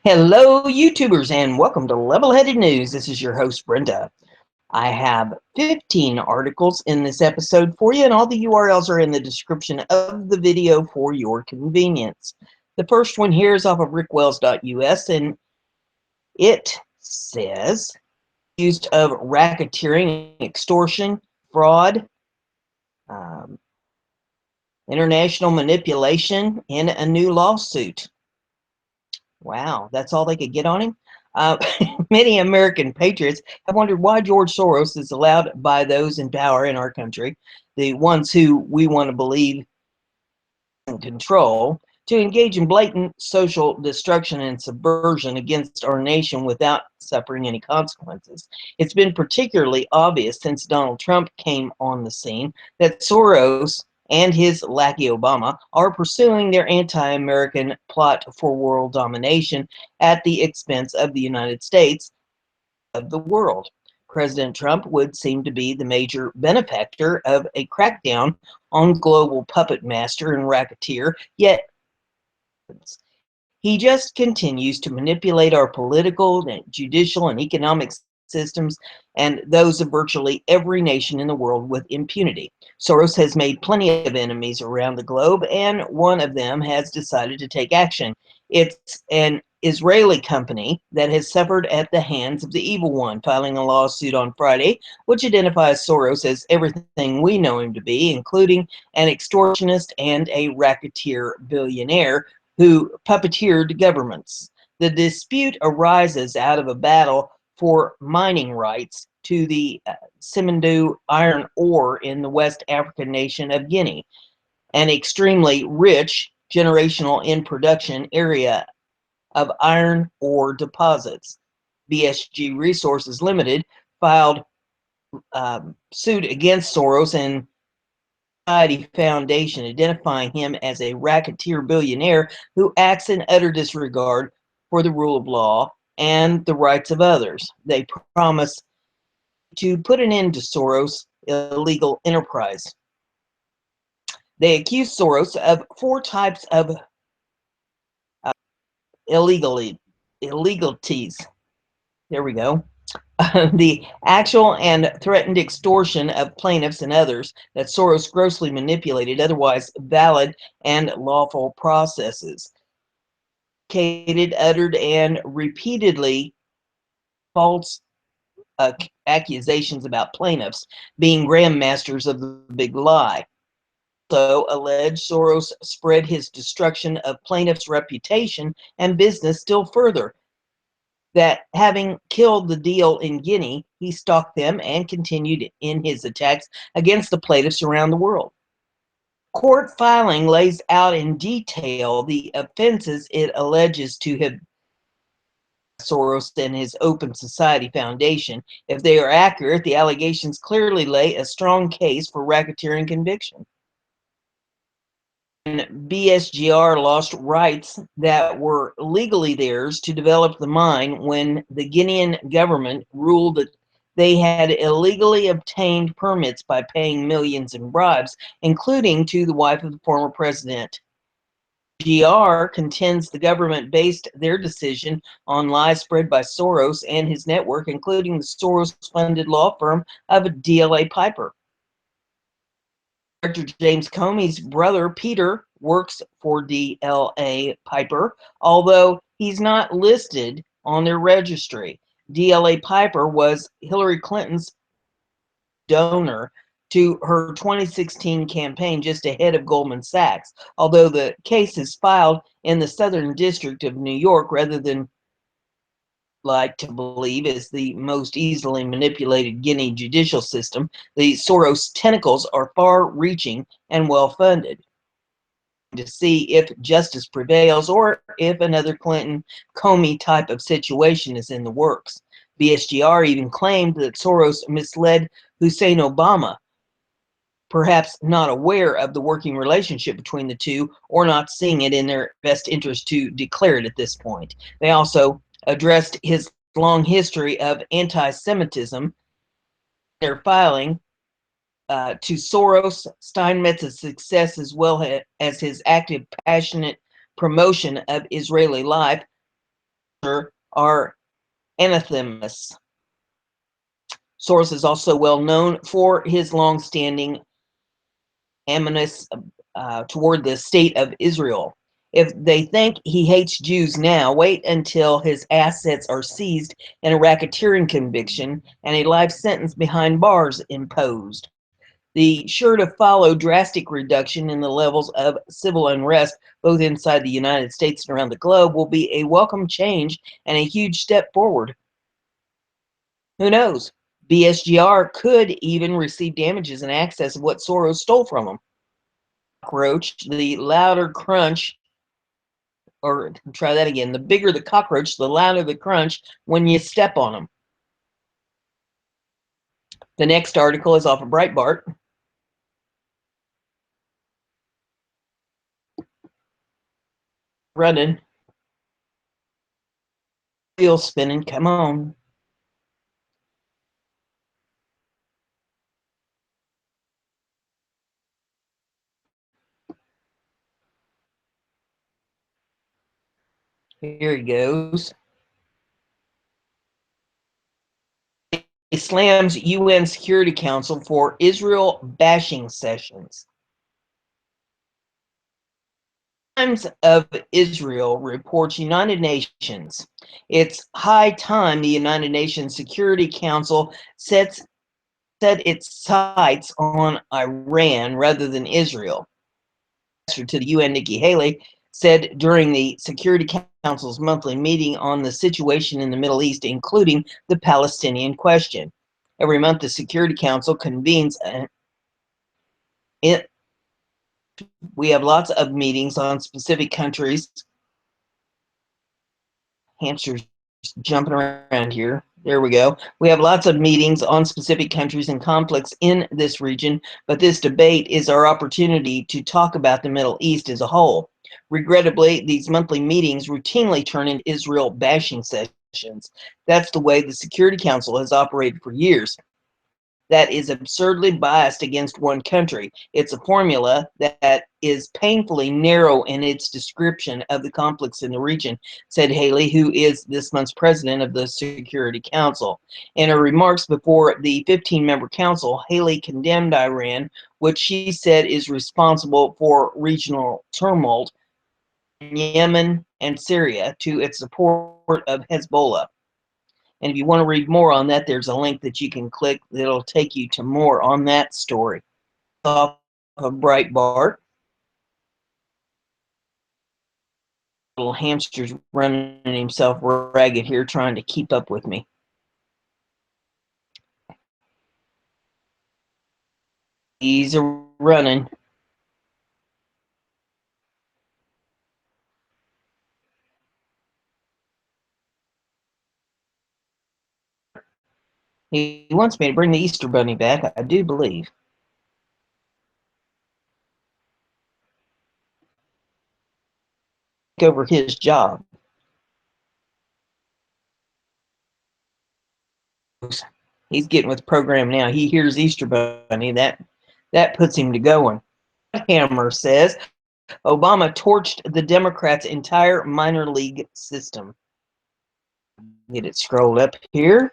Hello, YouTubers, and welcome to Level-Headed News. This is your host, Brenda. I have 15 articles in this episode for you, and all the URLs are in the description of the video for your convenience. The first one here is off of rickwells.us, and it says, accused of racketeering, extortion, fraud, um, international manipulation, in a new lawsuit. Wow, that's all they could get on him? Uh, Many American patriots have wondered why George Soros is allowed by those in power in our country, the ones who we want to believe in control, to engage in blatant social destruction and subversion against our nation without suffering any consequences. It's been particularly obvious since Donald Trump came on the scene that Soros and his lackey Obama are pursuing their anti-American plot for world domination at the expense of the United States of the world. President Trump would seem to be the major benefactor of a crackdown on global puppet master and racketeer, yet he just continues to manipulate our political, judicial, and economic systems and those of virtually every nation in the world with impunity. Soros has made plenty of enemies around the globe, and one of them has decided to take action. It's an Israeli company that has suffered at the hands of the evil one, filing a lawsuit on Friday, which identifies Soros as everything we know him to be, including an extortionist and a racketeer billionaire who puppeteered governments. The dispute arises out of a battle for mining rights to the Simandou iron ore in the West African nation of Guinea, an extremely rich, generational in production area of iron ore deposits. BSG Resources Limited filed suit against Soros and Society Foundation, identifying him as a racketeer billionaire who acts in utter disregard for the rule of law and the rights of others. They promise to put an end to Soros' illegal enterprise. They accuse Soros of 4 types of illegalities. There we go. The actual and threatened extortion of plaintiffs and others that Soros grossly manipulated otherwise valid and lawful processes. Uttered and repeatedly false accusations about plaintiffs being grandmasters of the big lie. Also alleged Soros spread his destruction of plaintiffs' reputation and business still further, that having killed the deal in Guinea, he stalked them and continued in his attacks against the plaintiffs around the world. Court filing lays out in detail the offenses it alleges to have Soros and his Open Society Foundation. If they are accurate, the allegations clearly lay a strong case for racketeering conviction. And BSGR lost rights that were legally theirs to develop the mine when the Guinean government ruled that they had illegally obtained permits by paying millions in bribes, including to the wife of the former president. GR contends the government based their decision on lies spread by Soros and his network, including the Soros-funded law firm of DLA Piper. Director James Comey's brother, Peter, works for DLA Piper, although he's not listed on their registry. DLA Piper was Hillary Clinton's donor to her 2016 campaign, just ahead of Goldman Sachs, although the case is filed in the Southern District of New York rather than like to believe is the most easily manipulated Guinea judicial system. The Soros tentacles are far-reaching and well-funded. To see if justice prevails or if another Clinton-Comey type of situation is in the works. BSGR even claimed that Soros misled Hussein Obama, perhaps not aware of the working relationship between the two or not seeing it in their best interest to declare it at this point. They also addressed his long history of anti-Semitism. Their filing to Soros, Steinmetz's success, as well as his active, passionate promotion of Israeli life, are anathemas. Soros is also well known for his long-standing animus toward the state of Israel. If they think he hates Jews now, wait until his assets are seized and a racketeering conviction and a life sentence behind bars imposed. The sure to follow drastic reduction in the levels of civil unrest, both inside the United States and around the globe, will be a welcome change and a huge step forward. Who knows? BSGR could even receive damages in excess of what Soros stole from them. Cockroach, the louder crunch, or try that again, the bigger the cockroach, the louder the crunch when you step on them. The next article is off of Breitbart. Running. Wheel spinning, come on. Here he goes. He slams UN Security Council for Israel bashing sessions. Times of Israel reports United Nations. It's high time the United Nations Security Council set its sights on Iran rather than Israel. To the UN, Nikki Haley, said during the Security Council's monthly meeting on the situation in the Middle East, including the Palestinian question. Every month, the Security Council convenes. We have lots of meetings on specific countries. Hamsters jumping around here. There we go. We have lots of meetings on specific countries and conflicts in this region, but this debate is our opportunity to talk about the Middle East as a whole. Regrettably, these monthly meetings routinely turn into Israel bashing sessions. That's the way the Security Council has operated for years. That is absurdly biased against one country. It's a formula that is painfully narrow in its description of the conflicts in the region, said Haley, who is this month's president of the Security Council. In her remarks before the 15-member council, Haley condemned Iran, which she said is responsible for regional turmoil in Yemen and Syria, to its support of Hezbollah. And if you want to read more on that, there's a link that you can click that'll take you to more on that story. Off of Breitbart. Little hamster's running himself ragged here trying to keep up with me. He's running. He wants me to bring the Easter Bunny back, I do believe. Take over his job. He's getting with the program now. He hears Easter Bunny. That puts him to going. Hammer says Obama torched the Democrats' entire minor league system. Get it scrolled up here.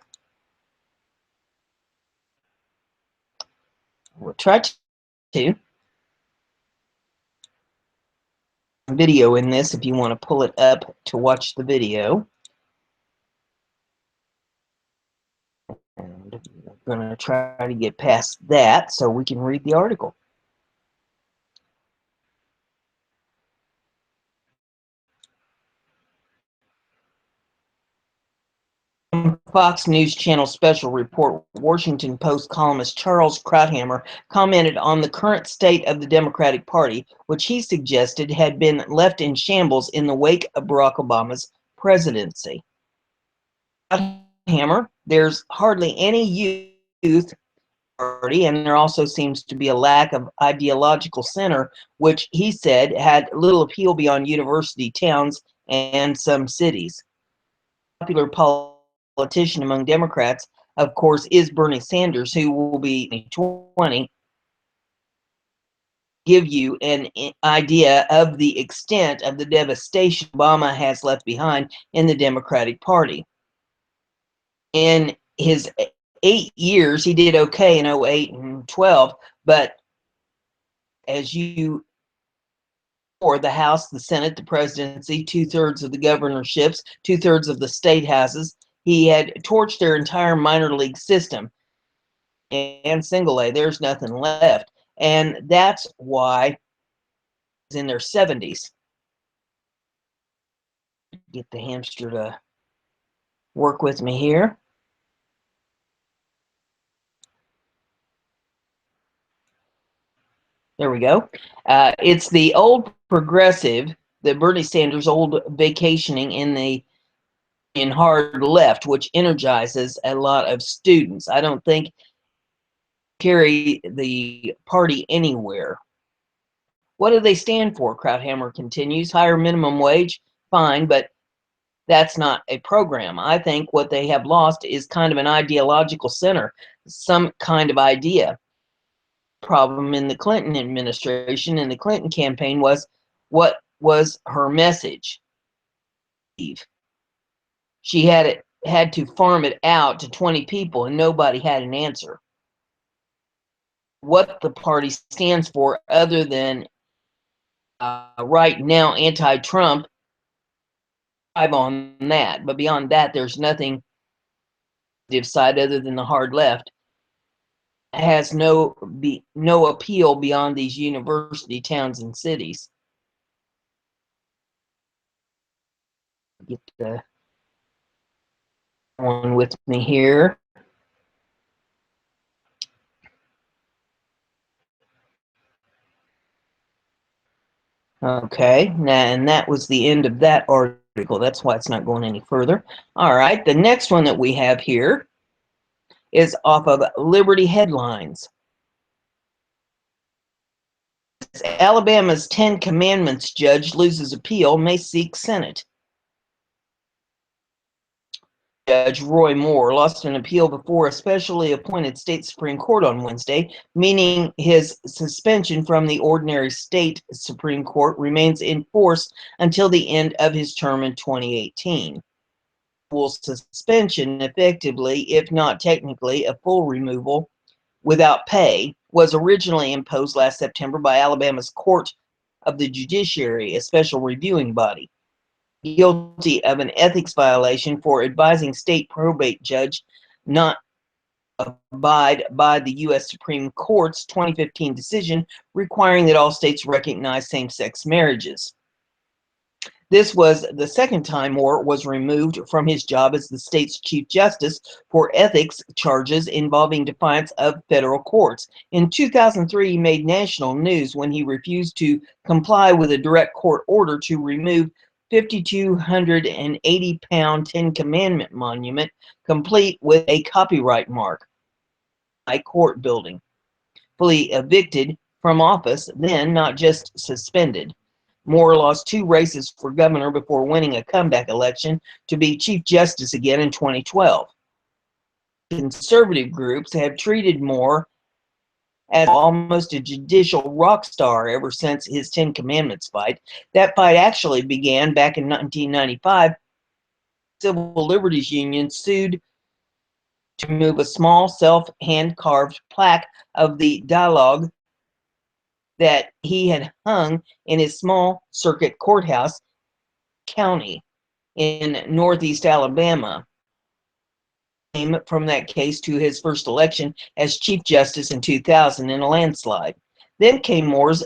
We'll try to. Video in this if you want to pull it up to watch the video. And we're going to try to get past that so we can read the article. Fox News Channel special report, Washington Post columnist Charles Krauthammer commented on the current state of the Democratic Party, which he suggested had been left in shambles in the wake of Barack Obama's presidency. Krauthammer, there's hardly any youth party, and there also seems to be a lack of ideological center, which he said had little appeal beyond university towns and some cities. Popular politician among Democrats, of course, is Bernie Sanders, who will be 2020. give you an idea of the extent of the devastation Obama has left behind in the Democratic Party. In his 8 years, he did okay in 08 and 12, but as you or the House, the Senate, the presidency, 2/3 of the governorships, 2/3 of the state houses, he had torched their entire minor league system. And single A, there's nothing left. And that's why in their 70s. Get the hamster to work with me here. There we go. It's the old progressive, the Bernie Sanders old vacationing in hard left, which energizes a lot of students. I don't think carry the party anywhere. What do they stand for? Krauthammer continues. Higher minimum wage, fine, but that's not a program. I think what they have lost is kind of an ideological center, some kind of idea. Problem in the Clinton administration and the Clinton campaign was, what was her message? She had to farm it out to 20 people and nobody had an answer. What the party stands for other than right now anti-Trump, on that, but beyond that there's nothing side other than the hard left. Has no appeal beyond these university towns and cities. Get the one with me here. Okay, now, and that was the end of that article. That's why it's not going any further. All right, the next one that we have here is off of Liberty Headlines. Alabama's 10 Commandments judge loses appeal, may seek Senate. Judge Roy Moore lost an appeal before a specially appointed state Supreme Court on Wednesday, meaning his suspension from the ordinary state Supreme Court remains in force until the end of his term in 2018. Full suspension, effectively, if not technically, a full removal without pay, was originally imposed last September by Alabama's Court of the Judiciary, a special reviewing body. Guilty of an ethics violation for advising state probate judge not abide by the U.S. Supreme Court's 2015 decision requiring that all states recognize same-sex marriages. This was the second time Moore was removed from his job as the state's Chief Justice for ethics charges involving defiance of federal courts. In 2003, he made national news when he refused to comply with a direct court order to remove 5,280-pound Ten Commandment monument, complete with a copyright mark, by court building. Fully evicted from office, then not just suspended. Moore lost 2 races for governor before winning a comeback election to be Chief Justice again in 2012. Conservative groups have treated Moore as almost a judicial rock star ever since his Ten Commandments fight. That fight actually began back in 1995. Civil Liberties Union sued to remove a small self-hand-carved plaque of the dialogue that he had hung in his small circuit courthouse county in northeast Alabama. Came from that case to his first election as Chief Justice in 2000 in a landslide. Then came Moore's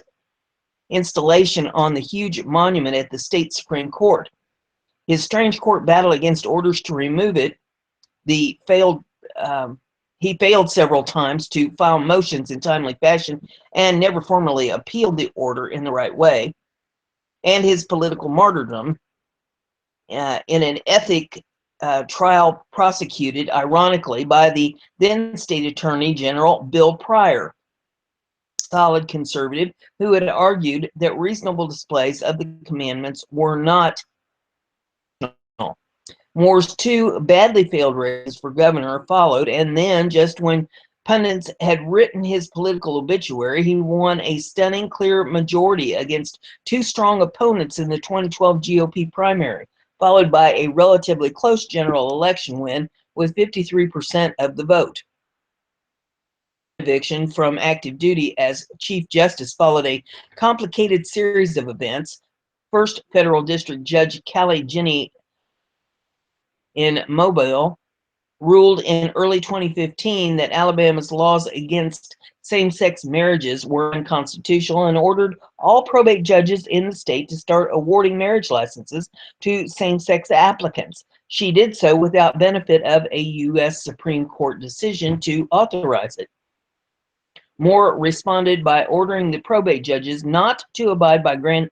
installation on the huge monument at the state Supreme Court. His strange court battle against orders to remove it, he failed several times to file motions in timely fashion and never formally appealed the order in the right way, and his political martyrdom in an ethic trial prosecuted, ironically, by the then State Attorney General Bill Pryor, solid conservative who had argued that reasonable displays of the commandments were not. Moore's 2 badly failed races for governor followed, and then just when Pundits had written his political obituary. He won a stunning, clear majority against two strong opponents in the 2012 GOP primary, followed by a relatively close general election win with 53% of the vote. Eviction from active duty as Chief Justice followed a complicated series of events. First, federal district judge Callie Jenny in Mobile ruled in early 2015 that Alabama's laws against same-sex marriages were unconstitutional and ordered all probate judges in the state to start awarding marriage licenses to same-sex applicants. She did so without benefit of a U.S. Supreme Court decision to authorize it. Moore responded by ordering the probate judges not to abide by grand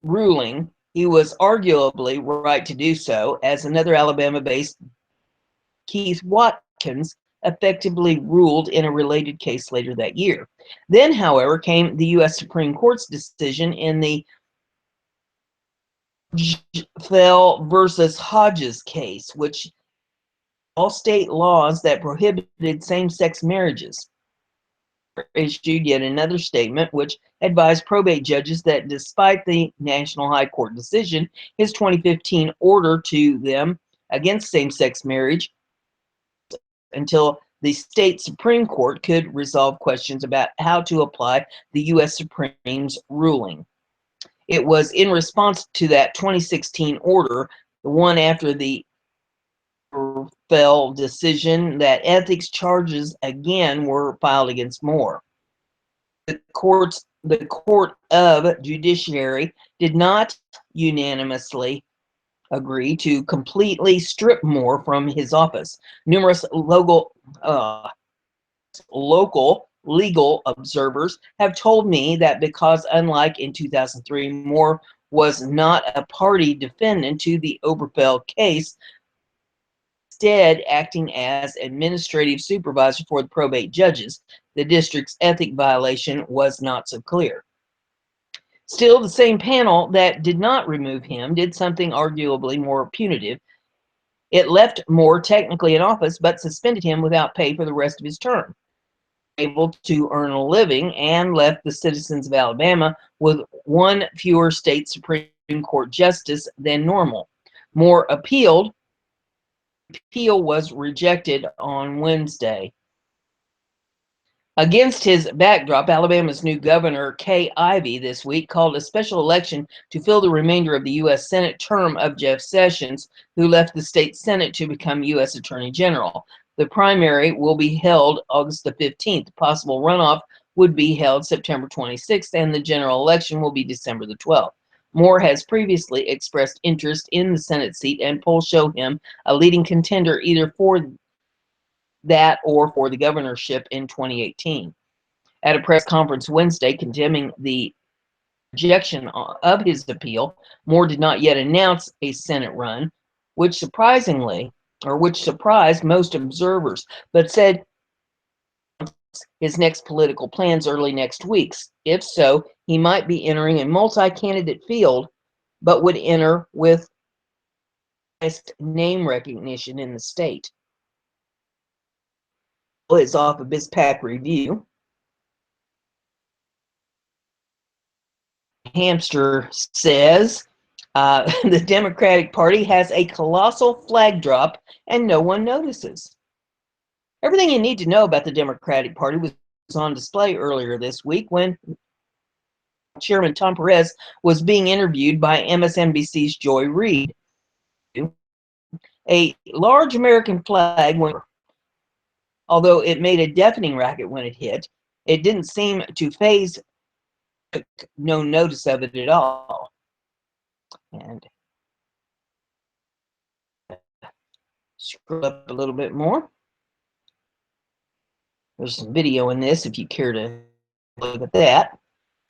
ruling. He was arguably right to do so, as another Alabama-based Keith Watkins effectively ruled in a related case later that year. Then, however, came the U.S. Supreme Court's decision in the Fell versus Hodges case, which all state laws that prohibited same-sex marriages. Issued yet another statement which advised probate judges that despite the National High Court decision, his 2015 order to them against same-sex marriage until the state Supreme Court could resolve questions about how to apply the U.S. Supreme's ruling. It was in response to that 2016 order, the one after the Fell decision, that ethics charges again were filed against Moore. The Court of Judiciary did not unanimously agree to completely strip Moore from his office. Numerous local legal observers have told me that because, unlike in 2003, Moore was not a party defendant to the Obergefell case, instead acting as administrative supervisor for the probate judges, the district's ethic violation was not so clear. Still, the same panel that did not remove him did something arguably more punitive. It left Moore technically in office, but suspended him without pay for the rest of his term. Able to earn a living, and left the citizens of Alabama with one fewer state Supreme Court justice than normal. Moore appealed. The appeal was rejected on Wednesday. Against his backdrop, Alabama's new governor, Kay Ivey, this week called a special election to fill the remainder of the U.S. Senate term of Jeff Sessions, who left the state Senate to become U.S. Attorney General. The primary will be held August the 15th. The possible runoff would be held September 26th, and the general election will be December the 12th. Moore has previously expressed interest in the Senate seat, and polls show him a leading contender either for that or for the governorship in 2018. At a press conference Wednesday condemning the rejection of his appeal, Moore did not yet announce a Senate run, which surprised most observers, but said his next political plans early next week. If so, he might be entering a multi-candidate field, but would enter with name recognition in the state. Is off of BizPac Review. Hamster says the Democratic Party has a colossal flag drop and no one notices. Everything you need to know about the Democratic Party was on display earlier this week when Chairman Tom Perez was being interviewed by MSNBC's Joy Reid. A large American flag went, although it made a deafening racket when it hit. It didn't seem to faze, no notice of it at all. And scroll up a little bit more. There's some video in this if you care to look at that.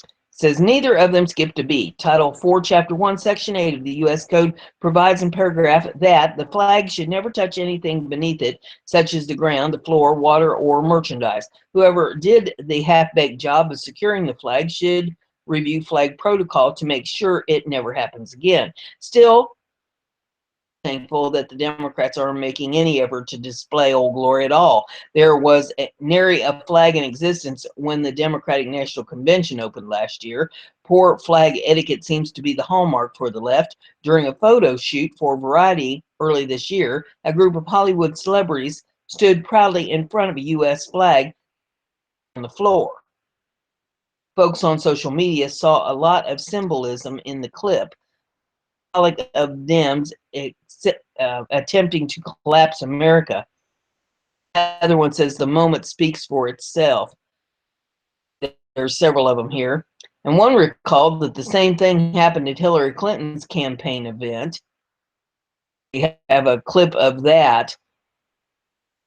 It says neither of them skipped a beat. Title 4, Chapter 1, Section 8 of the U.S. Code provides in paragraph that the flag should never touch anything beneath it, such as the ground, the floor, water, or merchandise. Whoever did the half-baked job of securing the flag should review flag protocol to make sure it never happens again. Still, thankful that the Democrats aren't making any effort to display Old Glory at all. There was nary a flag in existence when the Democratic National Convention opened last year. Poor flag etiquette seems to be the hallmark for the left. During a photo shoot for Variety early this year, a group of Hollywood celebrities stood proudly in front of a U.S. flag on the floor. Folks on social media saw a lot of symbolism in the clip of Dems attempting to collapse America. The other one says the moment speaks for itself. There's several of them here. And one recalled that the same thing happened at Hillary Clinton's campaign event. We have a clip of that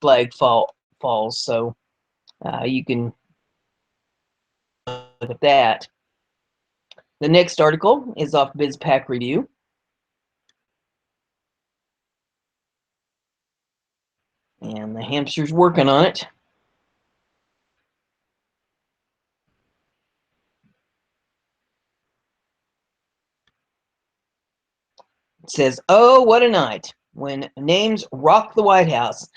flag falls, so you can look at that. The next article is off BizPack Review. And the hamster's working on it. It says, oh, what a night. When names rock the White House,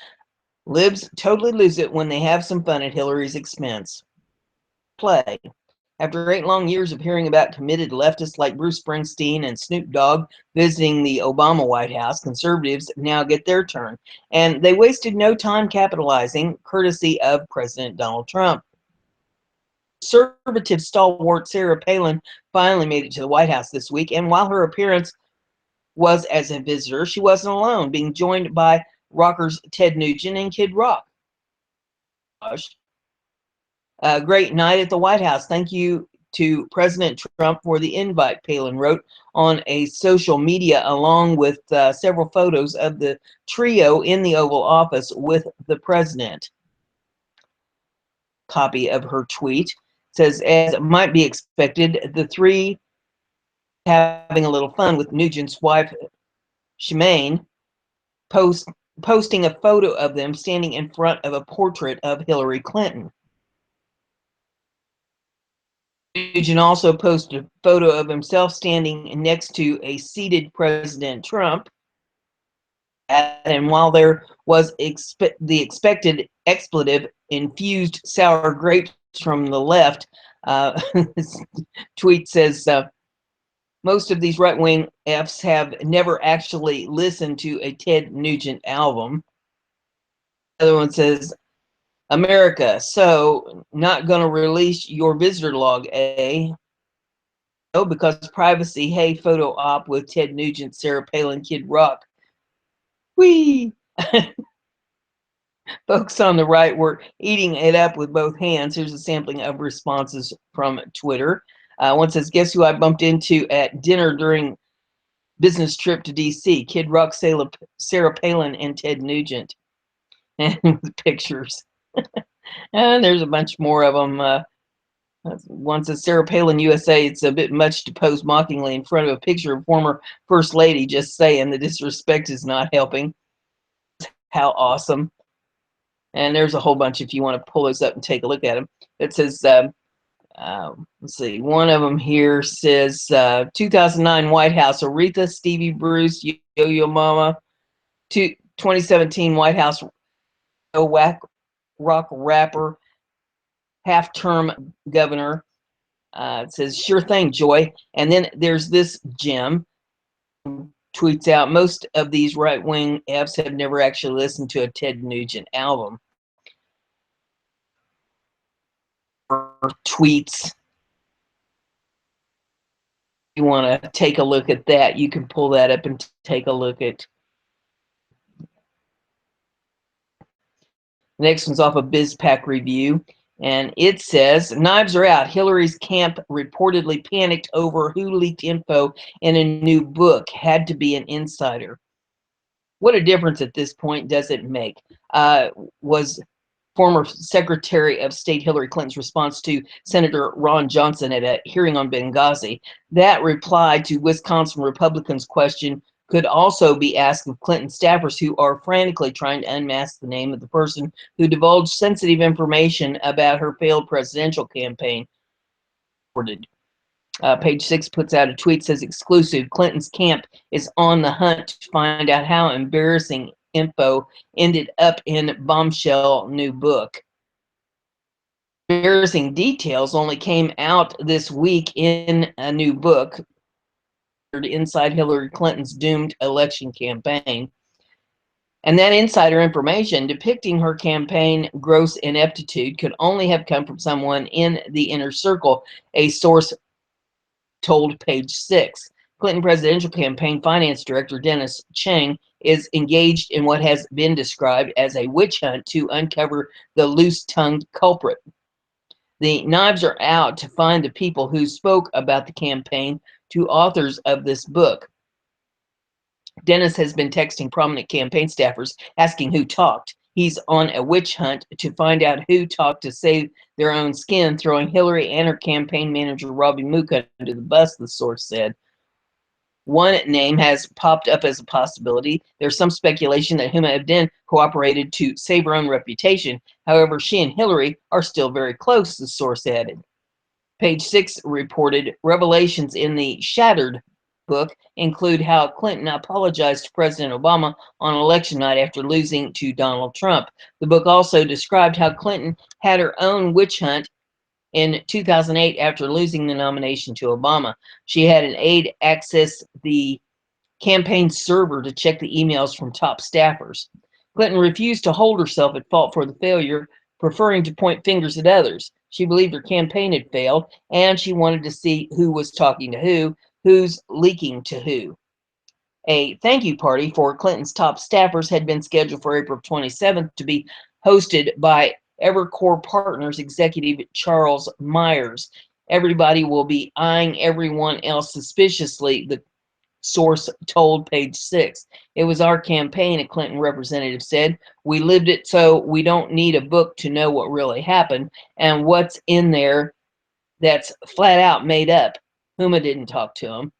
libs totally lose it when they have some fun at Hillary's expense. Play. After 8 long years of hearing about committed leftists like Bruce Springsteen and Snoop Dogg visiting the Obama White House, conservatives now get their turn. And they wasted no time capitalizing, courtesy of President Donald Trump. Conservative stalwart Sarah Palin finally made it to the White House this week, and while her appearance was as a visitor, she wasn't alone, being joined by rockers Ted Nugent and Kid Rock. A great night at the White House. Thank you to President Trump for the invite, Palin wrote on a social media, along with several photos of the trio in the Oval Office with the president. Copy of her tweet says, as might be expected, the three having a little fun with Nugent's wife, Shemaine, posting a photo of them standing in front of a portrait of Hillary Clinton. Nugent also posted a photo of himself standing next to a seated President Trump. And while there was the expected expletive infused sour grapes from the left, this tweet says, most of these right-wing Fs have never actually listened to a Ted Nugent album. The other one says, America, so not going to release your visitor log, eh? No, because privacy. Hey, photo op with Ted Nugent, Sarah Palin, Kid Rock. Whee! Folks on the right were eating it up with both hands. Here's a sampling of responses from Twitter. One says, guess who I bumped into at dinner during business trip to D.C.? Kid Rock, Sarah Palin, and Ted Nugent. And with pictures. And there's a bunch more of them. One says, Sarah Palin, USA, it's a bit much to pose mockingly in front of a picture of former First Lady, just saying the disrespect is not helping. How awesome. And there's a whole bunch if you want to pull those up and take a look at them. It says, let's see, one of them here says, 2009 White House, Aretha, Stevie Bruce, Yo-Yo Mama, 2017 White House, rock rapper, half-term governor. It says, sure thing, Joy. And then there's this gem. Tweets out, most of these right-wing Fs have never actually listened to a Ted Nugent album. Tweets. You want to take a look at that, you can pull that up and take a look at. The next one's off of BizPack Review, and it says, knives are out. Hillary's camp reportedly panicked over who leaked info in a new book. Had to be an insider. What a difference at this point does it make? Was former Secretary of State Hillary Clinton's response to Senator Ron Johnson at a hearing on Benghazi. That reply to Wisconsin Republicans' question could also be asked of Clinton staffers who are frantically trying to unmask the name of the person who divulged sensitive information about her failed presidential campaign. Page 6 puts out a tweet, says exclusive, Clinton's camp is on the hunt to find out how embarrassing info ended up in bombshell new book. Embarrassing details only came out this week in a new book, Inside Hillary Clinton's Doomed Election Campaign. And that insider information depicting her campaign gross ineptitude could only have come from someone in the inner circle, a source told Page 6. Clinton presidential campaign finance director Dennis Cheng is engaged in what has been described as a witch hunt to uncover the loose-tongued culprit. The knives are out to find the people who spoke about the campaign to authors of this book. Dennis has been texting prominent campaign staffers asking who talked. He's on a witch hunt to find out who talked to save their own skin, throwing Hillary and her campaign manager Robbie Mook under the bus, the source said. One name has popped up as a possibility. There's some speculation that Huma Abedin cooperated to save her own reputation. However, she and Hillary are still very close, the source added. Page 6 reported revelations in the Shattered book include how Clinton apologized to President Obama on election night after losing to Donald Trump. The book also described how Clinton had her own witch hunt in 2008 after losing the nomination to Obama. She had an aide access the campaign server to check the emails from top staffers. Clinton refused to hold herself at fault for the failure, preferring to point fingers at others. She believed her campaign had failed, and she wanted to see who was talking to who, who's leaking to who. A thank you party for Clinton's top staffers had been scheduled for April 27th to be hosted by Evercore Partners executive Charles Myers. Everybody will be eyeing everyone else suspiciously, the source told Page 6. It was our campaign, a Clinton representative said. We lived it, so we don't need a book to know what really happened and what's in there that's flat out made up. Huma didn't talk to him.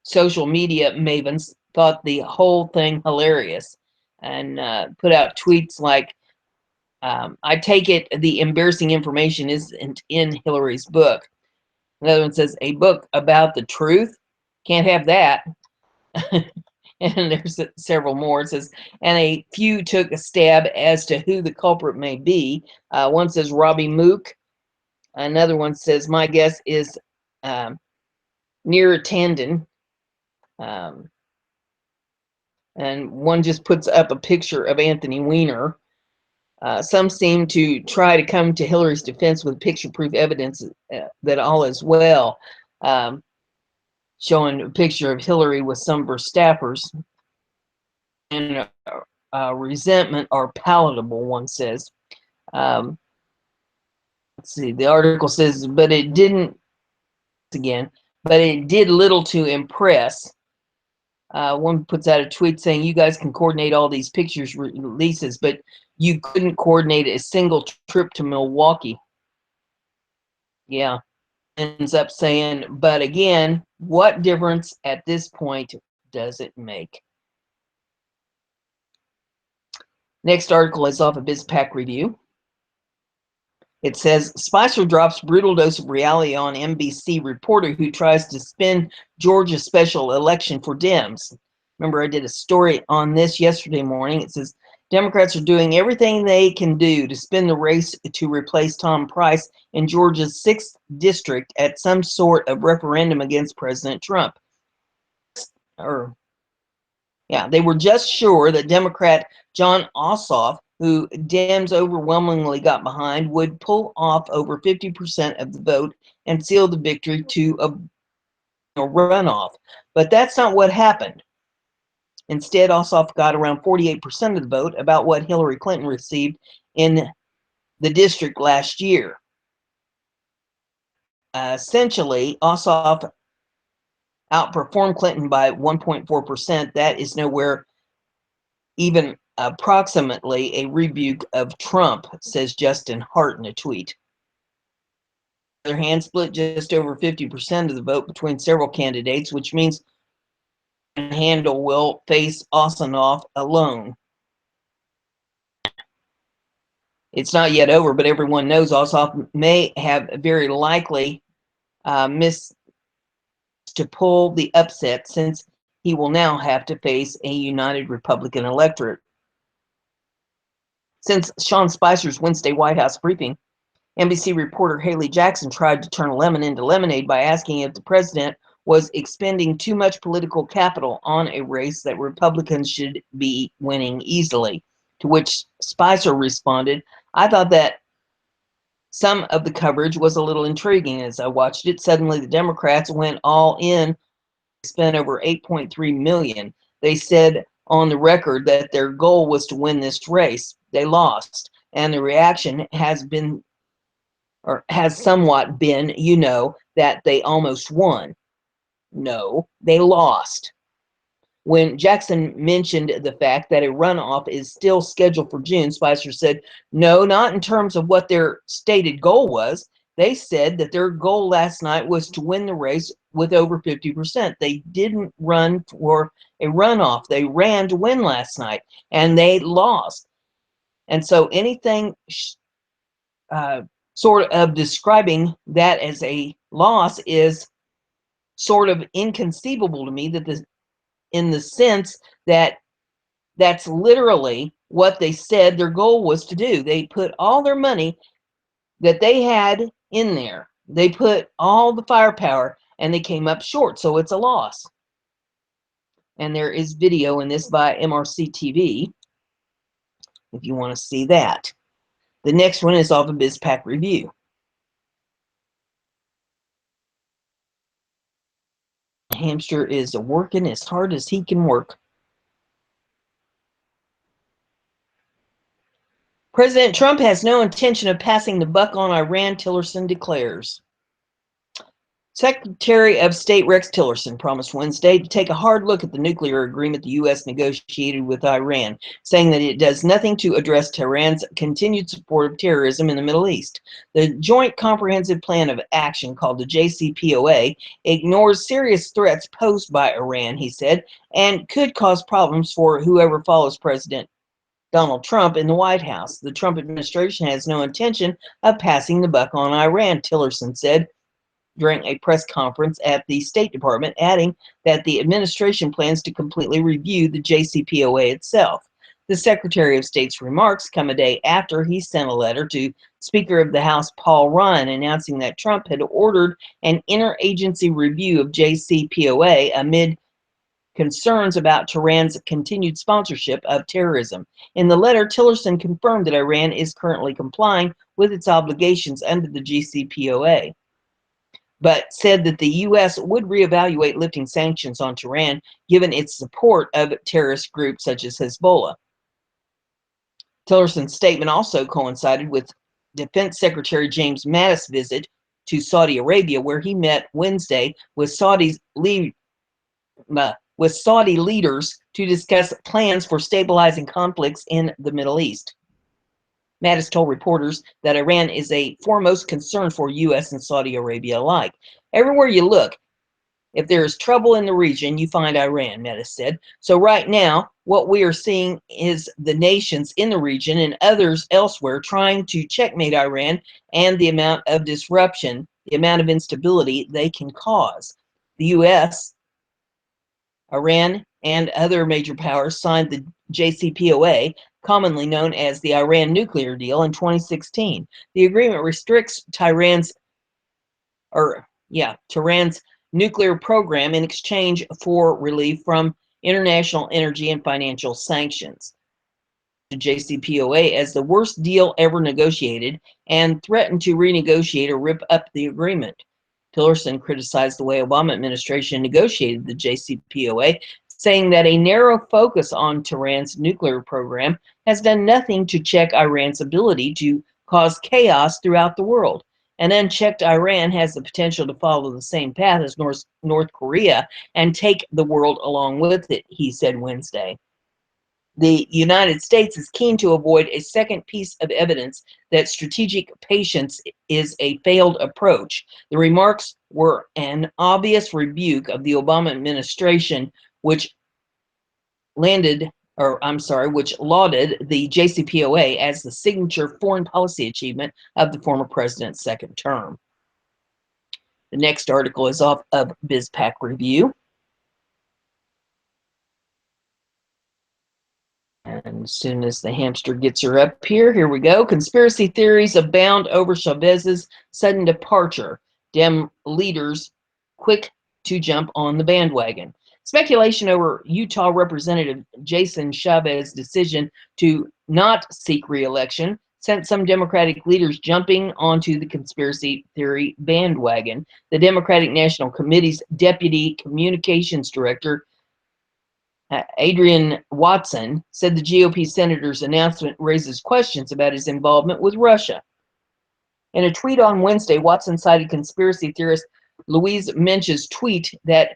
Social media mavens thought the whole thing hilarious and put out tweets like, I take it the embarrassing information isn't in Hillary's book. Another one says, a book about the truth? Can't have that. And there's several more. It says, and a few took a stab as to who the culprit may be. One says Robbie Mook. Another one says, my guess is near Tandon. And one just puts up a picture of Anthony Weiner. Some seem to try to come to Hillary's defense with picture-proof evidence that all is well, showing a picture of Hillary with some of her staffers. And resentment are palatable, one says. Let's see, the article says, but it didn't, again, but it did little to impress. One puts out a tweet saying, you guys can coordinate all these pictures releases, but you couldn't coordinate a single trip to Milwaukee. Yeah, ends up saying, but again, what difference at this point does it make? Next article is off of BizPac Review. It says, Spicer drops brutal dose of reality on NBC reporter who tries to spin Georgia special election for Dems. Remember, I did a story on this yesterday morning. It says, Democrats are doing everything they can do to spin the race to replace Tom Price in Georgia's 6th district at some sort of referendum against President Trump. They were just sure that Democrat Jon Ossoff, who Dems overwhelmingly got behind, would pull off over 50% of the vote and seal the victory to a runoff. But that's not what happened. Instead, Ossoff got around 48% of the vote, about what Hillary Clinton received in the district last year. Essentially, Ossoff outperformed Clinton by 1.4%. That is nowhere even approximately a rebuke of Trump, says Justin Hart in a tweet. On the other hand, split just over 50% of the vote between several candidates, which means Handel will face Ossoff alone. It's not yet over, but everyone knows Ossoff may have very likely missed to pull the upset since he will now have to face a united Republican electorate. Since Sean Spicer's Wednesday White House briefing, NBC reporter Haley Jackson tried to turn lemon into lemonade by asking if the president was expending too much political capital on a race that Republicans should be winning easily. To which Spicer responded, "I thought that some of the coverage was a little intriguing. As I watched it, suddenly the Democrats went all in, spent over $8.3 million. They said on the record that their goal was to win this race. They lost, and the reaction has been, or has somewhat been, that they almost won. No, they lost." When Jackson mentioned the fact that a runoff is still scheduled for June, Spicer said, "No, not in terms of what their stated goal was. They said that their goal last night was to win the race with over 50%. They didn't run for a runoff. They ran to win last night, and they lost." And so anything sort of describing that as a loss is sort of inconceivable to me, that in the sense that that's literally what they said their goal was to do. They put all their money that they had in there. They put all the firepower and they came up short, so it's a loss. And there is video in this by MRC TV if you want to see that. The next one is off of BizPack Review. The hamster is working as hard as he can work. President Trump has no intention of passing the buck on Iran, Tillerson declares. Secretary of State Rex Tillerson promised Wednesday to take a hard look at the nuclear agreement the U.S. negotiated with Iran, saying that it does nothing to address Tehran's continued support of terrorism in the Middle East. The Joint Comprehensive Plan of Action, called the JCPOA, ignores serious threats posed by Iran, he said, and could cause problems for whoever follows President Donald Trump in the White House. The Trump administration has no intention of passing the buck on Iran, Tillerson said during a press conference at the State Department, adding that the administration plans to completely review the JCPOA itself. The Secretary of State's remarks come a day after he sent a letter to Speaker of the House Paul Ryan announcing that Trump had ordered an interagency review of JCPOA amid concerns about Tehran's continued sponsorship of terrorism. In the letter, Tillerson confirmed that Iran is currently complying with its obligations under the JCPOA, but said that the U.S. would reevaluate lifting sanctions on Tehran given its support of terrorist groups such as Hezbollah. Tillerson's statement also coincided with Defense Secretary James Mattis' visit to Saudi Arabia, where he met Wednesday with Saudi leaders to discuss plans for stabilizing conflicts in the Middle East. Mattis told reporters that Iran is a foremost concern for U.S. and Saudi Arabia alike. "Everywhere you look, if there is trouble in the region, you find Iran," Mattis said. "So right now, what we are seeing is the nations in the region and others elsewhere trying to checkmate Iran and the amount of disruption, the amount of instability they can cause." The U.S., Iran, and other major powers signed the JCPOA, commonly known as the Iran nuclear deal, in 2016. The agreement restricts Tehran's nuclear program in exchange for relief from international energy and financial sanctions. The JCPOA as the worst deal ever negotiated and threatened to renegotiate or rip up the agreement. Tillerson criticized the way Obama administration negotiated the JCPOA, saying that a narrow focus on Tehran's nuclear program has done nothing to check Iran's ability to cause chaos throughout the world. An unchecked Iran has the potential to follow the same path as North Korea and take the world along with it, he said Wednesday. The United States is keen to avoid a second piece of evidence that strategic patience is a failed approach. The remarks were an obvious rebuke of the Obama administration, which lauded the JCPOA as the signature foreign policy achievement of the former president's second term. The next article is off of BizPack Review. And as soon as the hamster gets her up here we go. Conspiracy theories abound over Chavez's sudden departure. Dem leaders quick to jump on the bandwagon. Speculation over Utah Representative Jason Chavez's decision to not seek re-election sent some Democratic leaders jumping onto the conspiracy theory bandwagon. The Democratic National Committee's Deputy Communications Director, Adrian Watson, said the GOP senator's announcement raises questions about his involvement with Russia. In a tweet on Wednesday, Watson cited conspiracy theorist Louise Mensch's tweet that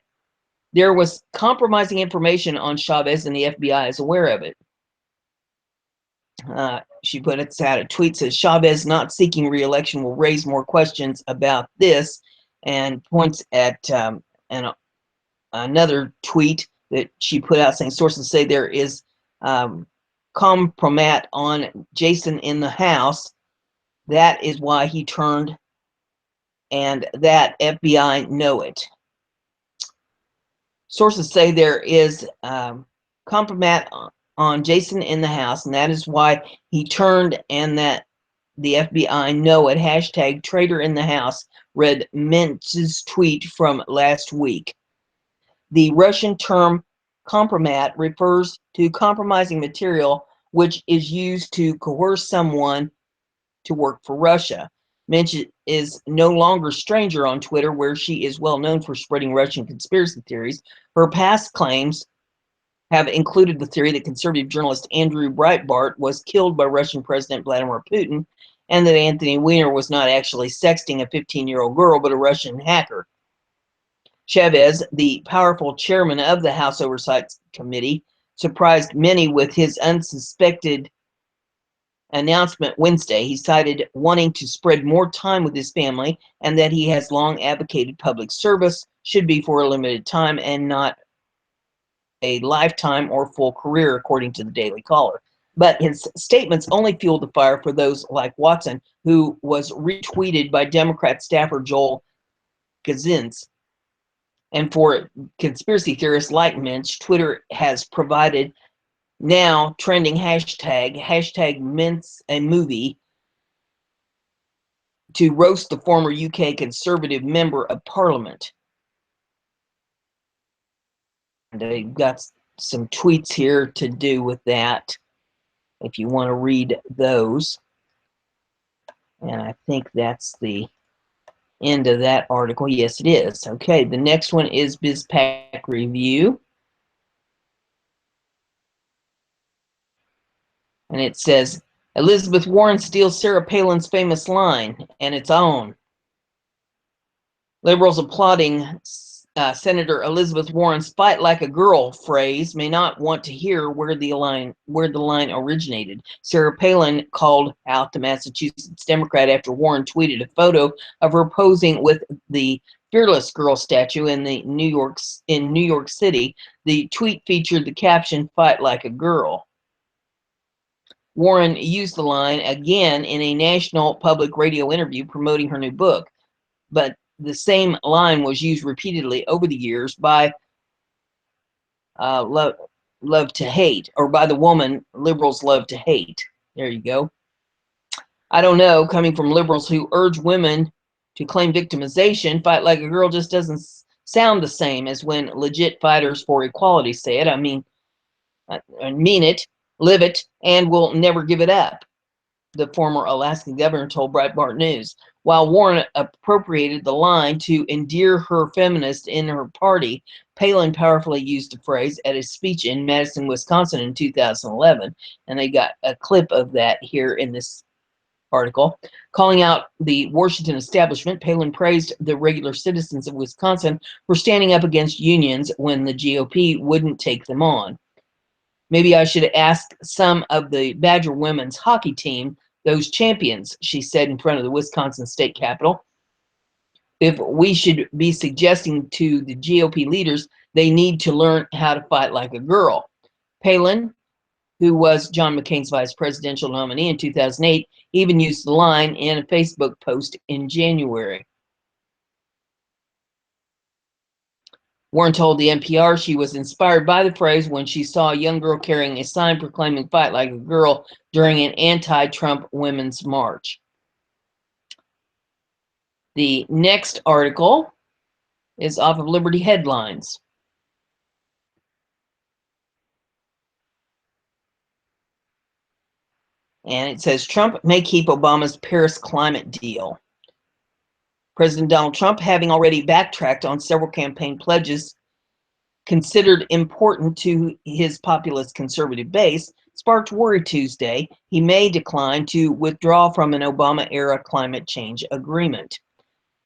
there was compromising information on Chavez and the FBI is aware of it. She put it out. A tweet says Chavez not seeking re-election will raise more questions about this, and points at another tweet that she put out saying sources say there is compromat on Jason in the house. That is why he turned, and that FBI know it. Sources say there is compromat on Jason in the house, and that is why he turned, and that the FBI know it. Hashtag traitor in the house, read Mentz's tweet from last week. The Russian term compromat refers to compromising material which is used to coerce someone to work for Russia. Mensch is no longer a stranger on Twitter, where she is well known for spreading Russian conspiracy theories. Her past claims have included the theory that conservative journalist Andrew Breitbart was killed by Russian President Vladimir Putin, and that Anthony Weiner was not actually sexting a 15-year-old girl, but a Russian hacker. Chavez, the powerful chairman of the House Oversight Committee, surprised many with his unsuspected announcement Wednesday. He cited wanting to spread more time with his family, and that he has long advocated public service should be for a limited time and not a lifetime or full career, according to the Daily Caller. But his statements only fueled the fire for those like Watson, who was retweeted by Democrat staffer Joel Gazin's. And for conspiracy theorists like Mensch, Twitter has provided now trending hashtag Mince a movie, to roast the former UK Conservative member of Parliament. And they've got some tweets here to do with that, if you want to read those. And I think that's the end of that article. Yes, it is. Okay, the next one is BizPack Review. And it says, Elizabeth Warren steals Sarah Palin's famous line, and its own. Liberals applauding Senator Elizabeth Warren's "fight like a girl" phrase may not want to hear where the line originated. Sarah Palin called out the Massachusetts Democrat after Warren tweeted a photo of her posing with the Fearless Girl statue in New York City. The tweet featured the caption "Fight like a girl." Warren used the line again in a national public radio interview promoting her new book, but the same line was used repeatedly over the years by love to hate, or by the woman liberals love to hate. There you go. I don't know, coming from liberals who urge women to claim victimization, "fight like a girl" just doesn't sound the same as when legit fighters for equality say it. I mean it, live it, and will never give it up, the former Alaskan governor told Breitbart News. While Warren appropriated the line to endear her feminist in her party, Palin powerfully used the phrase at a speech in Madison, Wisconsin in 2011. And they got a clip of that here in this article. Calling out the Washington establishment, Palin praised the regular citizens of Wisconsin for standing up against unions when the GOP wouldn't take them on. "Maybe I should ask some of the Badger women's hockey team, those champions," she said in front of the Wisconsin state capitol, "if we should be suggesting to the GOP leaders they need to learn how to fight like a girl." Palin, who was John McCain's vice presidential nominee in 2008, even used the line in a Facebook post in January. Warren told the NPR she was inspired by the phrase when she saw a young girl carrying a sign proclaiming "Fight like a girl" during an anti-Trump women's march. The next article is off of Liberty Headlines. And it says Trump may keep Obama's Paris climate deal. President Donald Trump, having already backtracked on several campaign pledges considered important to his populist conservative base, sparked worry Tuesday he may decline to withdraw from an Obama-era climate change agreement.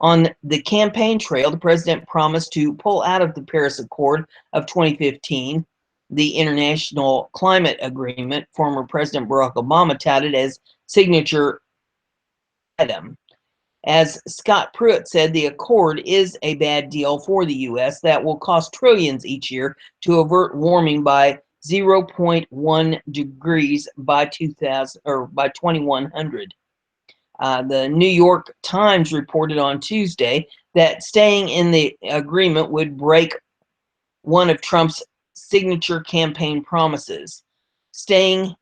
On the campaign trail, the president promised to pull out of the Paris Accord of 2015, the international climate agreement former President Barack Obama touted as signature item. As Scott Pruitt said, the accord is a bad deal for the U.S. that will cost trillions each year to avert warming by 0.1 degrees by 2100. The New York Times reported on Tuesday that staying in the agreement would break one of Trump's signature campaign promises. Staying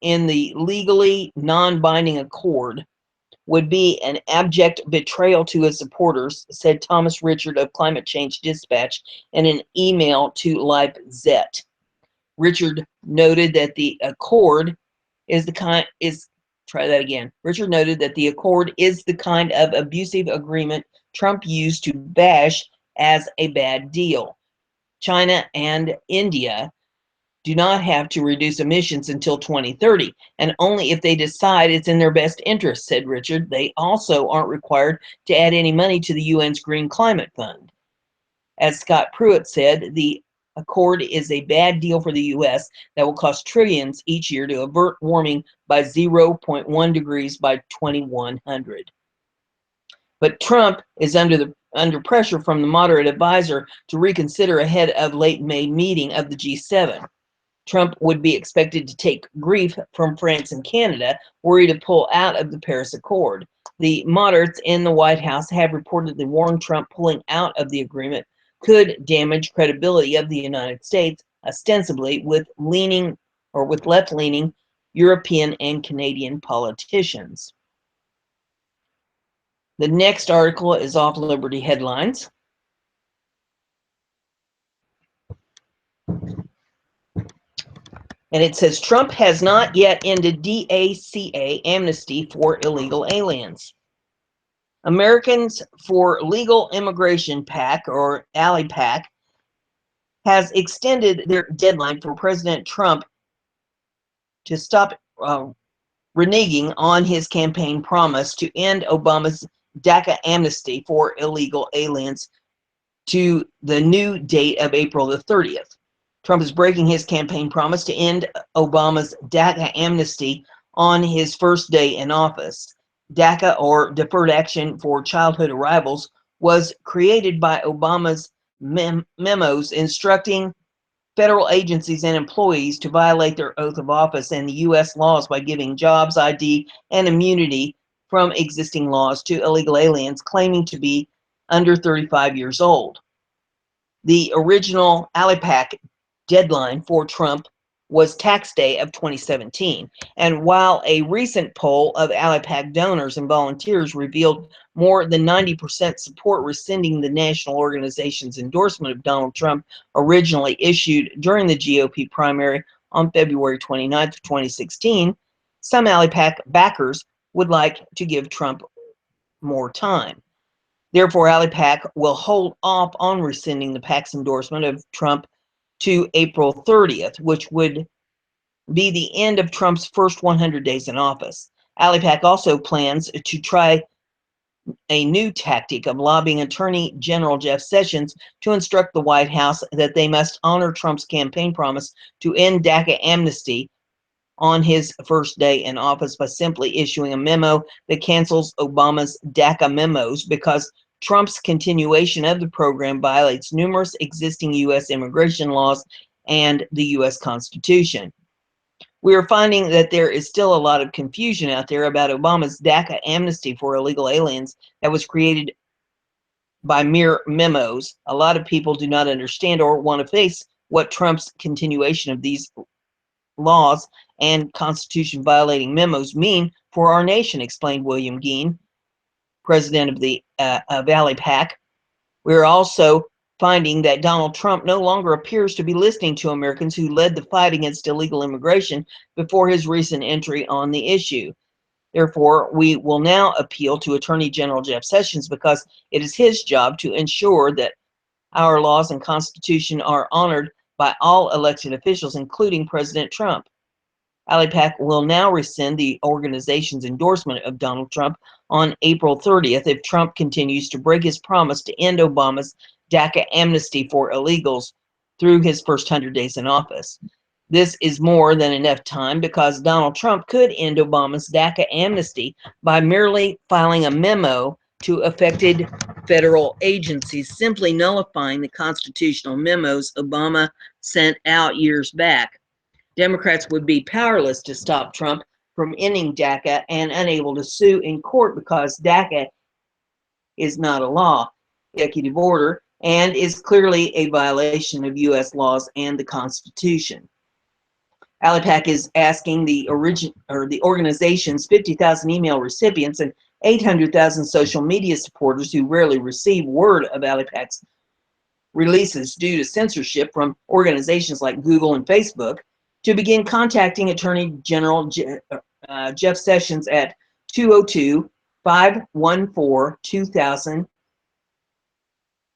in the legally non-binding accord would be an abject betrayal to his supporters, said Thomas Richard of Climate Change Dispatch in an email to LifeZette. Richard noted that the accord is the kind Richard noted that the accord is the kind of abusive agreement Trump used to bash as a bad deal. China and India do not have to reduce emissions until 2030, and only if they decide it's in their best interest, said Richard. They also aren't required to add any money to the UN's Green Climate Fund. As Scott Pruitt said, the accord is a bad deal for the U.S. that will cost trillions each year to avert warming by 0.1 degrees by 2100. But Trump is under pressure from the moderate advisor to reconsider ahead of late May meeting of the G7. Trump would be expected to take grief from France and Canada, worried to pull out of the Paris Accord. The moderates in the White House have reportedly warned Trump pulling out of the agreement could damage credibility of the United States, ostensibly with left-leaning European and Canadian politicians. The next article is off Liberty Headlines. And it says Trump has not yet ended DACA amnesty for illegal aliens. Americans for Legal Immigration PAC, or ALI PAC, has extended their deadline for President Trump to stop reneging on his campaign promise to end Obama's DACA amnesty for illegal aliens to the new date of April the 30th. Trump is breaking his campaign promise to end Obama's DACA amnesty on his first day in office. DACA, or Deferred Action for Childhood Arrivals, was created by Obama's memos instructing federal agencies and employees to violate their oath of office and the U.S. laws by giving jobs, ID, and immunity from existing laws to illegal aliens claiming to be under 35 years old. The original ALIPAC deadline for Trump was tax day of 2017. And while a recent poll of ALIPAC donors and volunteers revealed more than 90% support rescinding the national organization's endorsement of Donald Trump originally issued during the GOP primary on February 29th of 2016, some ALIPAC backers would like to give Trump more time. Therefore, ALIPAC will hold off on rescinding the PAC's endorsement of Trump to April 30th, which would be the end of Trump's first 100 days in office. ALIPAC also plans to try a new tactic of lobbying Attorney General Jeff Sessions to instruct the White House that they must honor Trump's campaign promise to end DACA amnesty on his first day in office by simply issuing a memo that cancels Obama's DACA memos, because Trump's continuation of the program violates numerous existing U.S. immigration laws and the U.S. Constitution. We are finding that there is still a lot of confusion out there about Obama's DACA amnesty for illegal aliens that was created by mere memos. A lot of people do not understand or want to face what Trump's continuation of these laws and Constitution violating memos mean for our nation, explained William Geen, president of the Valley PAC. We're also finding that Donald Trump no longer appears to be listening to Americans who led the fight against illegal immigration before his recent entry on the issue. Therefore, we will now appeal to Attorney General Jeff Sessions because it is his job to ensure that our laws and Constitution are honored by all elected officials, including President Trump. ALIPAC will now rescind the organization's endorsement of Donald Trump on April 30th if Trump continues to break his promise to end Obama's DACA amnesty for illegals through his first 100 days in office. This is more than enough time because Donald Trump could end Obama's DACA amnesty by merely filing a memo to affected federal agencies, simply nullifying the constitutional memos Obama sent out years back. Democrats would be powerless to stop Trump from ending DACA and unable to sue in court because DACA is not a law, executive order, and is clearly a violation of U.S. laws and the Constitution. ALIPAC is asking the organization's 50,000 email recipients and 800,000 social media supporters who rarely receive word of ALIPAC's releases due to censorship from organizations like Google and Facebook to begin contacting Attorney General Jeff Sessions at 202-514-2000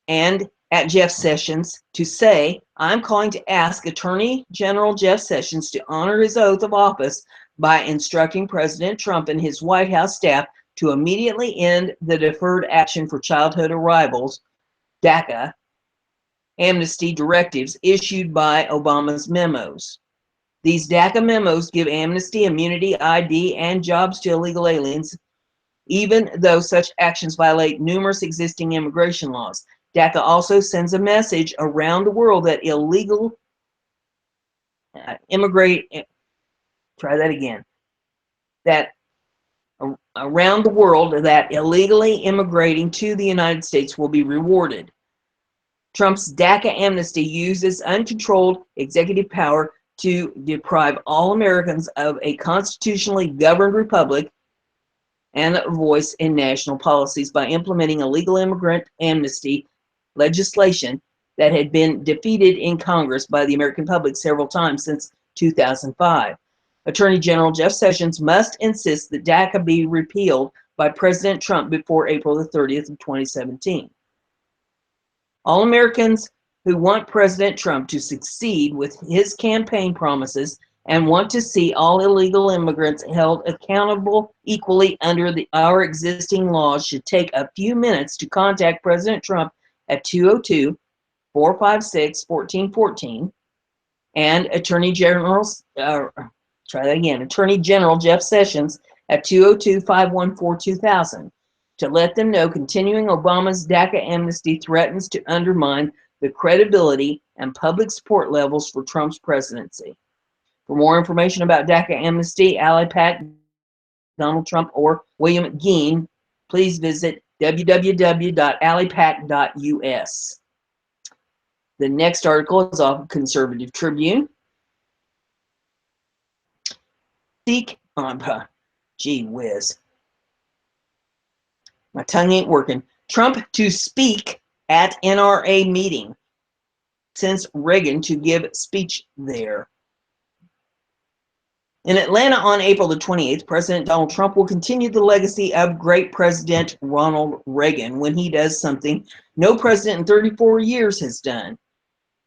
and at Jeff Sessions to say, I'm calling to ask Attorney General Jeff Sessions to honor his oath of office by instructing President Trump and his White House staff to immediately end the Deferred Action for Childhood Arrivals, DACA, amnesty directives issued by Obama's memos. These DACA memos give amnesty, immunity, ID, and jobs to illegal aliens, even though such actions violate numerous existing immigration laws. DACA also sends a message around the world that illegal around the world that illegally immigrating to the United States will be rewarded. Trump's DACA amnesty uses uncontrolled executive power to deprive all Americans of a constitutionally governed republic and a voice in national policies by implementing illegal immigrant amnesty legislation that had been defeated in Congress by the American public several times since 2005. Attorney General Jeff Sessions must insist that DACA be repealed by President Trump before April the 30th of 2017. All Americans who want President Trump to succeed with his campaign promises and want to see all illegal immigrants held accountable equally under our existing laws should take a few minutes to contact President Trump at 202-456-1414 and Attorney General Jeff Sessions at 202-514-2000 to let them know continuing Obama's DACA amnesty threatens to undermine the credibility and public support levels for Trump's presidency. For more information about DACA amnesty, ALIPAC, Donald Trump, or William Geen, please visit www.alipac.us. The next article is off of Conservative Tribune. Gee whiz. My tongue ain't working. Trump to speak at NRA meeting. Sends Reagan to give speech there. In Atlanta on April the 28th, President Donald Trump will continue the legacy of great President Ronald Reagan when he does something no president in 34 years has done.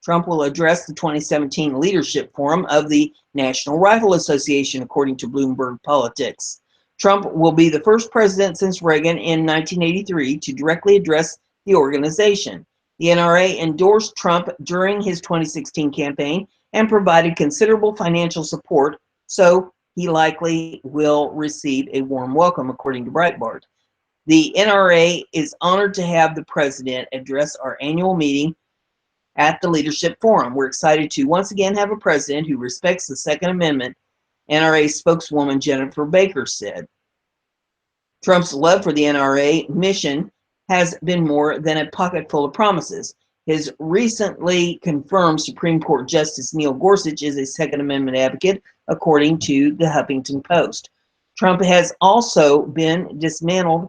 Trump will address the 2017 Leadership Forum of the National Rifle Association, according to Bloomberg Politics. Trump will be the first president since Reagan in 1983 to directly address the organization. The NRA endorsed Trump during his 2016 campaign and provided considerable financial support, so he likely will receive a warm welcome, according to Breitbart. The NRA is honored to have the president address our annual meeting at the Leadership Forum. We're excited to once again have a president who respects the Second Amendment, NRA spokeswoman Jennifer Baker said. Trump's love for the NRA mission has been more than a pocket full of promises. His recently confirmed Supreme Court Justice Neil Gorsuch is a Second Amendment advocate, according to the Huffington Post. Trump has also been dismantling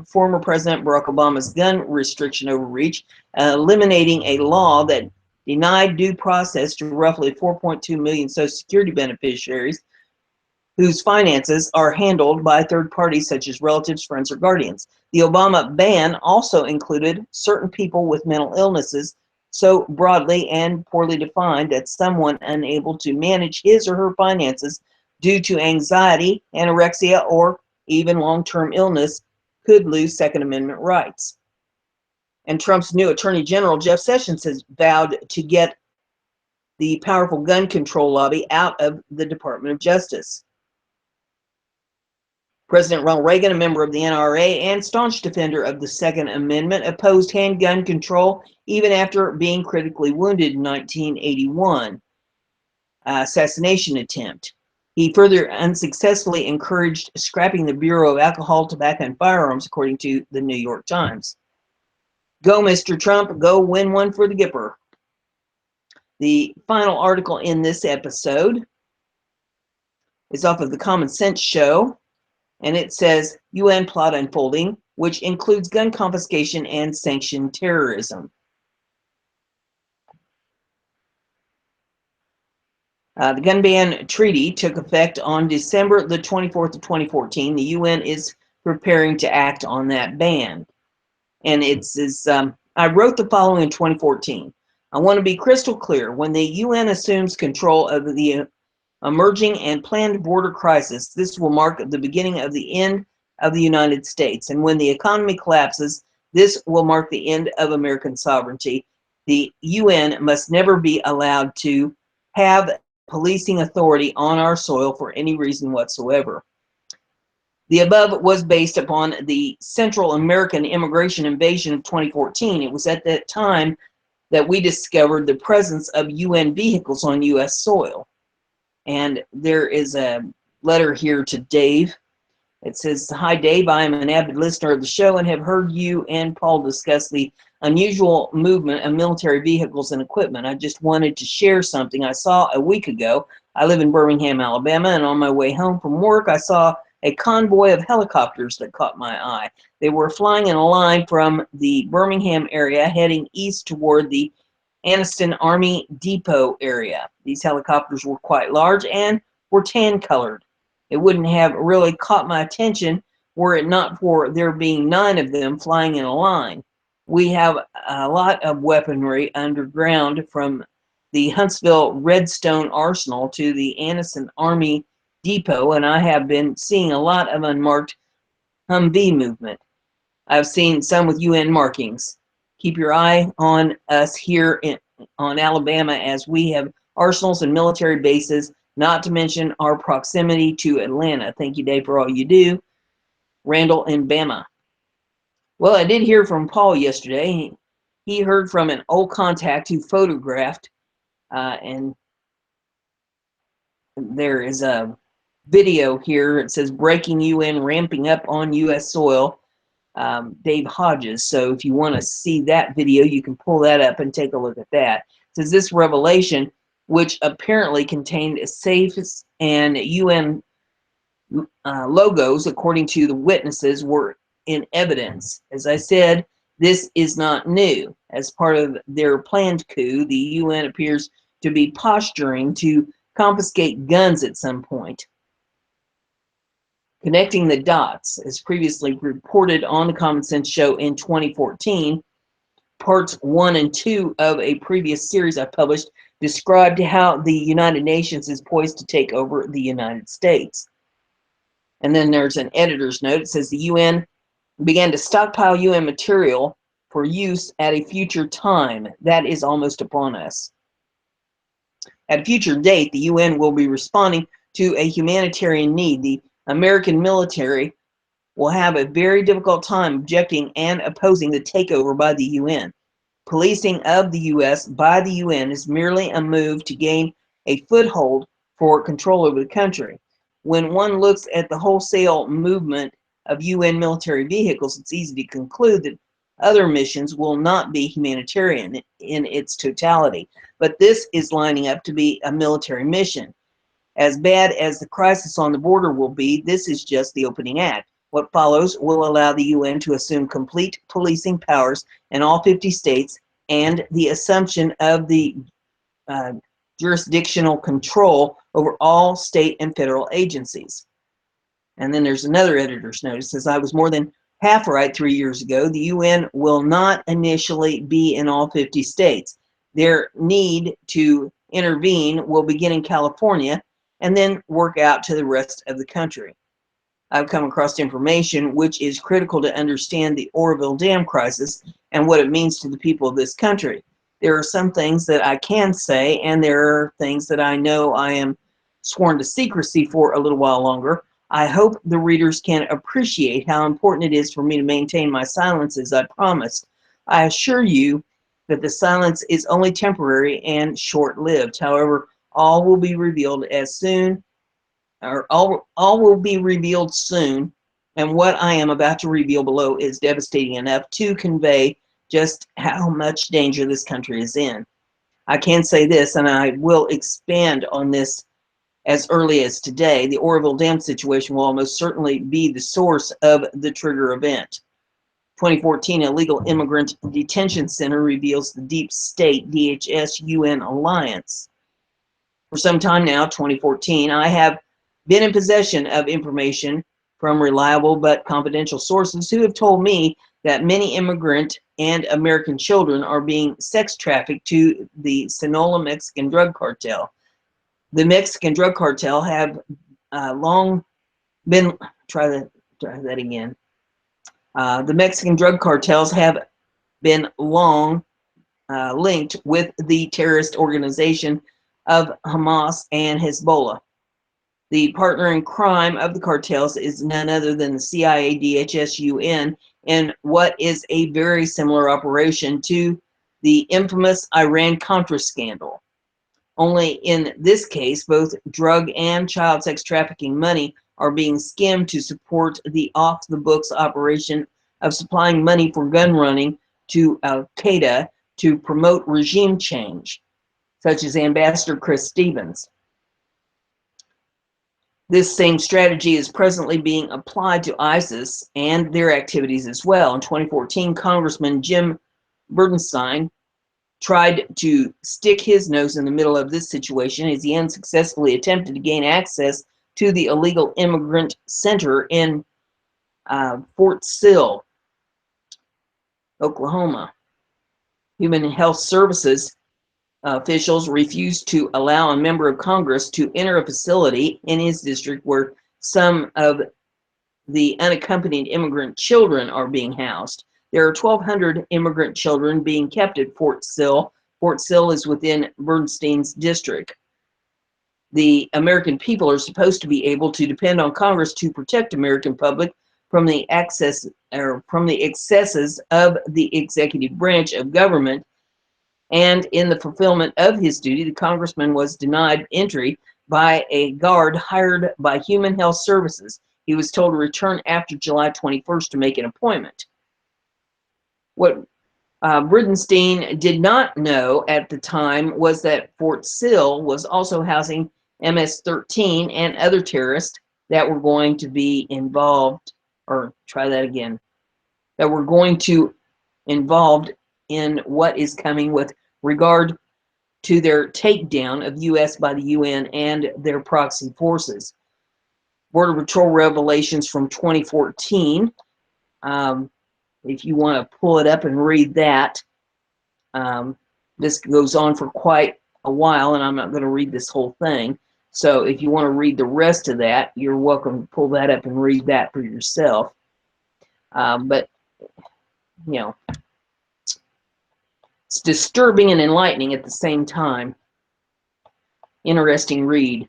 former President Barack Obama's gun restriction overreach, eliminating a law that denied due process to roughly 4.2 million Social Security beneficiaries whose finances are handled by third parties such as relatives, friends, or guardians. The Obama ban also included certain people with mental illnesses so broadly and poorly defined that someone unable to manage his or her finances due to anxiety, anorexia, or even long-term illness could lose Second Amendment rights. And Trump's new Attorney General, Jeff Sessions, has vowed to get the powerful gun control lobby out of the Department of Justice. President Ronald Reagan, a member of the NRA and staunch defender of the Second Amendment, opposed handgun control even after being critically wounded in 1981 assassination attempt. He further unsuccessfully encouraged scrapping the Bureau of Alcohol, Tobacco, and Firearms, according to the New York Times. Go, Mr. Trump, go win one for the Gipper. The final article in this episode is off of the Common Sense Show, and it says UN plot unfolding, which includes gun confiscation and sanctioned terrorism. The gun ban treaty took effect on December the 24th of 2014. The UN is preparing to act on that ban. And it says, I wrote the following in 2014. I want to be crystal clear. When the UN assumes control of the emerging and planned border crisis, this will mark the beginning of the end of the United States. And when the economy collapses, this will mark the end of American sovereignty. The UN must never be allowed to have policing authority on our soil for any reason whatsoever. The above was based upon the Central American immigration invasion of 2014. It was at that time that we discovered the presence of UN vehicles on U.S. soil. And there is a letter here to Dave. It says, hi, Dave. I am an avid listener of the show and have heard you and Paul discuss the unusual movement of military vehicles and equipment. I just wanted to share something I saw a week ago. I live in Birmingham, Alabama, and on my way home from work, I saw a convoy of helicopters that caught my eye. They were flying in a line from the Birmingham area heading east toward the Anniston Army Depot area. These helicopters were quite large and were tan-colored. It wouldn't have really caught my attention were it not for there being 9 of them flying in a line. We have a lot of weaponry underground from the Huntsville Redstone Arsenal to the Anniston Army Depot, and I have been seeing a lot of unmarked Humvee movement. I've seen some with UN markings. Keep your eye on us here on Alabama, as we have arsenals and military bases, not to mention our proximity to Atlanta. Thank you, Dave, for all you do. Randall in Bama. Well, I did hear from Paul yesterday. He heard from an old contact who photographed, and there is a video here. It says breaking UN ramping up on U.S. soil. Dave Hodges. So if you want to see that video, you can pull that up and take a look at that. It says this revelation, which apparently contained safes and UN logos, according to the witnesses, were in evidence. As I said, this is not new. As part of their planned coup, the UN appears to be posturing to confiscate guns at some point. Connecting the dots, as previously reported on the Common Sense Show in 2014, parts 1 and 2 of a previous series I published described how the United Nations is poised to take over the United States. And then there's an editor's note. It says the UN began to stockpile UN material for use at a future time. That is almost upon us. At a future date, the UN will be responding to a humanitarian need. The American military will have a very difficult time objecting and opposing the takeover by the UN. Policing of the U.S. by the UN is merely a move to gain a foothold for control over the country. When one looks at the wholesale movement of UN military vehicles, it's easy to conclude that other missions will not be humanitarian in its totality. But this is lining up to be a military mission. As bad as the crisis on the border will be, this is just the opening act. What follows will allow the UN to assume complete policing powers in all 50 states and the assumption of the jurisdictional control over all state and federal agencies. And then there's another editor's note. It says, I was more than half right 3 years ago. The UN will not initially be in all 50 states. Their need to intervene will begin in California and then work out to the rest of the country. I've come across information which is critical to understand the Oroville Dam crisis and what it means to the people of this country. There are some things that I can say, and there are things that I know I am sworn to secrecy for a little while longer. I hope the readers can appreciate how important it is for me to maintain my silence as I promised. I assure you that the silence is only temporary and short-lived. However, all will be revealed soon, and what I am about to reveal below is devastating enough to convey just how much danger this country is in. I can say this, and I will expand on this as early as today. The Oroville Dam situation will almost certainly be the source of the trigger event. 2014 Illegal Immigrant Detention Center reveals the deep state DHS-UN alliance. For some time now, 2014, I have been in possession of information from reliable but confidential sources who have told me that many immigrant and American children are being sex trafficked to the Sinaloa Mexican drug cartel. The Mexican drug cartel have long been, the Mexican drug cartels have been long linked with the terrorist organization of Hamas and Hezbollah. The partner in crime of the cartels is none other than the CIA, DHS, UN, in what is a very similar operation to the infamous Iran-Contra scandal. Only in this case, both drug and child sex trafficking money are being skimmed to support the off-the-books operation of supplying money for gun running to Al-Qaeda to promote regime change, such as Ambassador Chris Stevens. This same strategy is presently being applied to ISIS and their activities as well. In 2014, Congressman Jim Burdenstein tried to stick his nose in the middle of this situation as he unsuccessfully attempted to gain access to the illegal immigrant center in Fort Sill, Oklahoma. Human Health Services officials refused to allow a member of Congress to enter a facility in his district where some of the unaccompanied immigrant children are being housed. There are 1,200 immigrant children being kept at Fort Sill. Fort Sill is within Bernstein's district. The American people are supposed to be able to depend on Congress to protect American public from the excesses of the executive branch of government. And in the fulfillment of his duty, the congressman was denied entry by a guard hired by Human Health Services. He was told to return after July 21st to make an appointment. What Bridenstine did not know at the time was that Fort Sill was also housing MS-13 and other terrorists that were going to be involved, that were going to involved in what is coming with regard to their takedown of U.S. by the UN and their proxy forces. Border Patrol revelations from 2014. If you want to pull it up and read that, this goes on for quite a while, and I'm not going to read this whole thing. So if you want to read the rest of that, you're welcome to pull that up and read that for yourself. But, you know, it's disturbing and enlightening at the same time. Interesting read.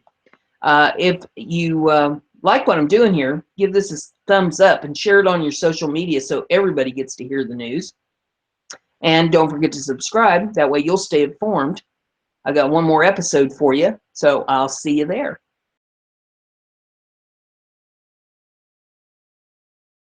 If you like what I'm doing here, give this a thumbs up and share it on your social media so everybody gets to hear the news. And don't forget to subscribe. That way you'll stay informed. I got one more episode for you, so I'll see you there.